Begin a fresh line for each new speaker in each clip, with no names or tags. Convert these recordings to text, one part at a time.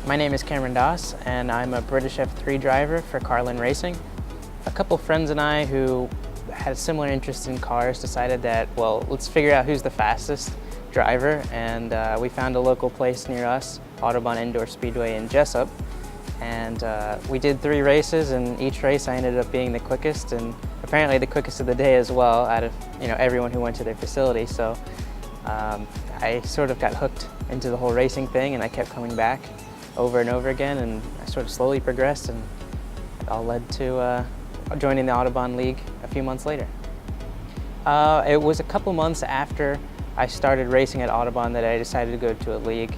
My name is Cameron Doss, and I'm a British F3 driver for Carlin Racing. A couple friends and I who had a similar interest in cars decided that, well, let's figure out who's the fastest driver, and we found a local place near us, Autobahn Indoor Speedway in Jessup. And we did 3 races, and each race I ended up being the quickest, and apparently the quickest of the day as well, out of everyone who went to their facility. So I sort of got hooked into the whole racing thing, and I kept coming back over and over again, and I sort of slowly progressed, and it all led to joining the Autobahn League a few months later. It was a couple months after I started racing at Autobahn that I decided to go to a league.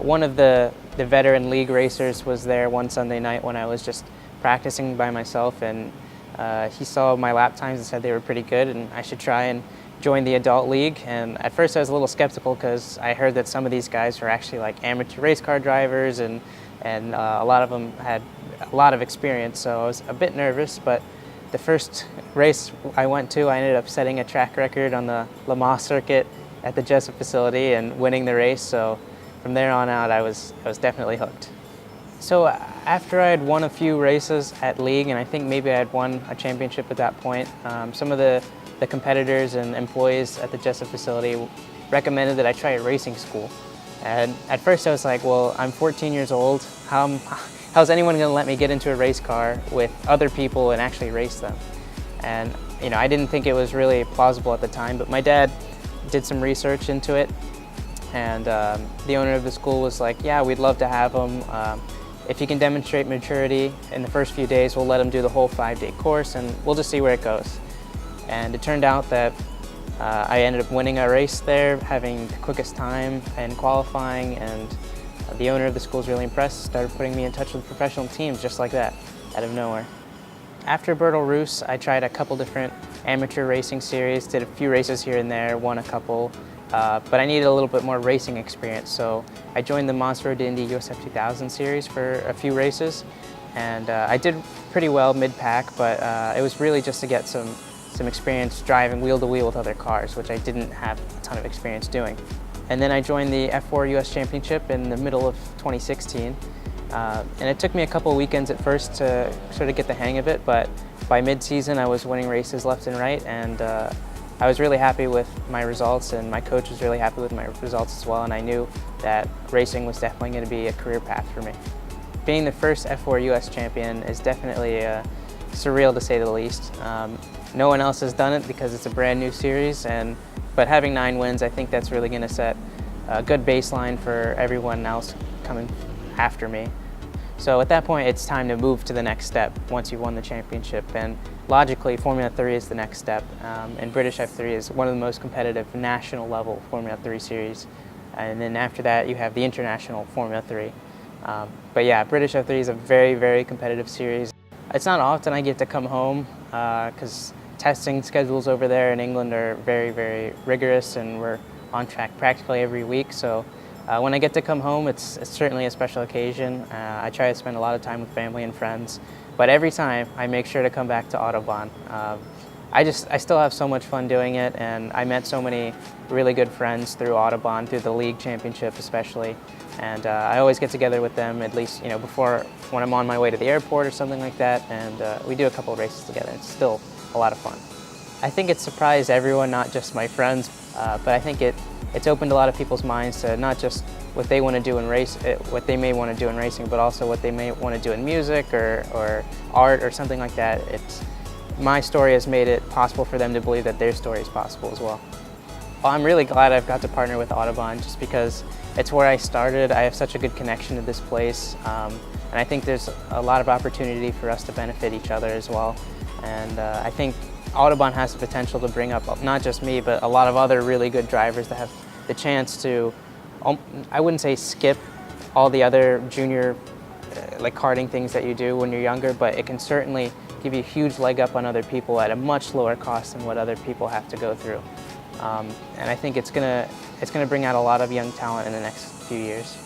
One of the veteran league racers was there one Sunday night when I was just practicing by myself, and he saw my lap times and said they were pretty good and I should try and join the adult league. And at first I was a little skeptical because I heard that some of these guys were actually like amateur race car drivers, and a lot of them had a lot of experience, so I was a bit nervous. But the first race I went to, I ended up setting a track record on the Le Mans circuit at the Jessup facility and winning the race. So from there on out, I was definitely hooked. So after I had won a few races at league, and I think maybe I had won a championship at that point, some of the competitors and employees at the Jessup facility recommended that I try a racing school. And at first I was like, well, I'm 14 years old. How's anyone going to let me get into a race car with other people and actually race them? And I didn't think it was really plausible at the time, but my dad did some research into it, and the owner of the school was like, yeah, we'd love to have him. If he can demonstrate maturity in the first few days, we'll let him do the whole 5-day course, and we'll just see where it goes. And it turned out that I ended up winning a race there, having the quickest time in qualifying, and the owner of the school was really impressed, started putting me in touch with professional teams just like that, out of nowhere. After Bertil Roos, I tried a couple different amateur racing series, did a few races here and there, won a couple, but I needed a little bit more racing experience, so I joined the Monster Road to Indy USF 2000 series for a few races, and I did pretty well mid-pack, but it was really just to get some experience driving wheel-to-wheel with other cars, which I didn't have a ton of experience doing. And then I joined the F4 US Championship in the middle of 2016. And it took me a couple of weekends at first to sort of get the hang of it, but by mid-season I was winning races left and right, and I was really happy with my results, and my coach was really happy with my results as well, and I knew that racing was definitely going to be a career path for me. Being the first F4 US champion is definitely surreal, to say the least. No one else has done it because it's a brand new series, but having 9 wins, I think that's really going to set a good baseline for everyone else coming after me. So at that point, it's time to move to the next step once you've won the championship, and logically, Formula 3 is the next step, and British F3 is one of the most competitive national level Formula 3 series, and then after that you have the international Formula 3. But yeah, British F3 is a very, very competitive series. It's not often I get to come home because testing schedules over there in England are very, very rigorous, and we're on track practically every week. So when I get to come home, it's certainly a special occasion. I try to spend a lot of time with family and friends, but every time I make sure to come back to Autobahn. I still have so much fun doing it, and I met so many really good friends through Autobahn, through the league championship especially, and I always get together with them at least before, when I'm on my way to the airport or something like that, and we do a couple of races together. It's still a lot of fun. I think it surprised everyone, not just my friends, but I think it's opened a lot of people's minds to not just what they want to do in what they may want to do in racing, but also what they may want to do in music or art or something like that. My story has made it possible for them to believe that their story is possible as well. Well, I'm really glad I've got to partner with Autobahn, just because it's where I started. I have such a good connection to this place, and I think there's a lot of opportunity for us to benefit each other as well. And I think Autobahn has the potential to bring up not just me, but a lot of other really good drivers that have the chance to, I wouldn't say skip all the other junior like karting things that you do when you're younger, but it can certainly give you a huge leg up on other people at a much lower cost than what other people have to go through. And I think it's gonna bring out a lot of young talent in the next few years.